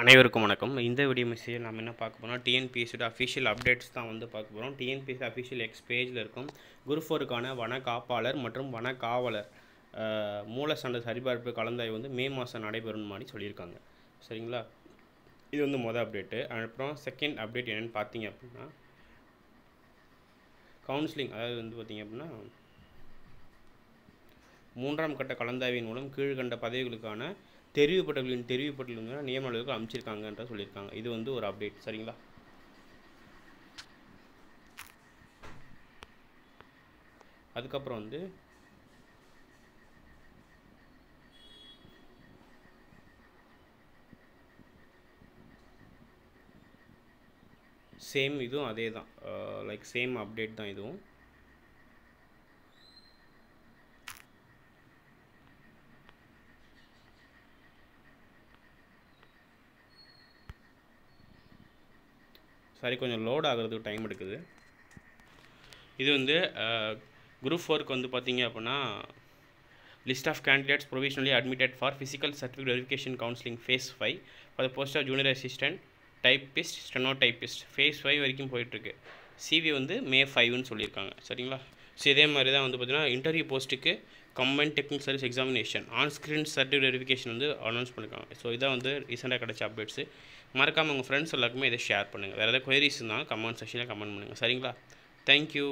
அனைவருக்கும் வணக்கம். இந்த வீடியோ மெசேஜில் நம்ம என்ன பார்க்க போகிறோம், டிஎன்பிஎஸ்சியோட அஃபிஷியல் அப்டேட்ஸ் தான் வந்து பார்க்க போகிறோம். டிஎன்பிஎஸ்சி அஃபிஷியல் எக்ஸ் பேஜில் இருக்கும். குரூப் 4க்கான வன காப்பாளர் மற்றும் வன காவலர் மூலசண்டை சரிபார்ப்பு கலந்தாய்வு வந்து மே மாதம் நடைபெறும் மாதிரி சொல்லியிருக்காங்க. சரிங்களா, இது வந்து மொதல் அப்டேட்டு. அப்புறம் செகண்ட் அப்டேட் என்னென்னு பார்த்தீங்க அப்படின்னா, கவுன்சிலிங், அதாவது வந்து பார்த்திங்க அப்படின்னா 3ஆம் கட்ட கலந்தாய்வின் மூலம் கீழ்கண்ட பதவிகளுக்கான தெரிவுப்பட்டவர்களின் வந்து நியமனங்களுக்கு அமைச்சிருக்காங்கன்ற சொல்லியிருக்காங்க. இது வந்து ஒரு அப்டேட். சரிங்களா, அதுக்கப்புறம் வந்து சேம், இதுவும் அதே தான், லைக் சேம் அப்டேட் தான் இதுவும். சரி, கொஞ்சம் லோட் ஆகிறதுக்கு டைம் எடுக்குது. இது வந்து குரூப் 4க்கு வந்து பார்த்தீங்க அப்படின்னா, list of candidates provisionally admitted for physical certificate verification counselling phase 5 for the post of junior assistant typist steno typist phase 5 வரைக்கும் போயிட்டுருக்கு. சிவி வந்து மே 5ன்னு சொல்லியிருக்காங்க. சரிங்களா, ஸோ இதே மாதிரி தான் வந்து பார்த்தீங்கன்னா இன்டர்வியூ போஸ்ட்டுக்கு combined technical service examination on-screen certificate verification வந்து அனௌன்ஸ் பண்ணியிருக்காங்க. ஸோ இதான் வந்து ரீசெண்டாக கிடைச்ச அப்டேட்ஸு. மறக்காமல் உங்கள் ஃப்ரெண்ட்ஸ் எல்லாருக்குமே இதை ஷேர் பண்ணுங்கள். வேறு ஏதாவது குவரிஸ் இருந்தாலும் கமெண்ட் செக்ஷனில் கமெண்ட் பண்ணுங்கள். சரிங்களா, தேங்க்யூ.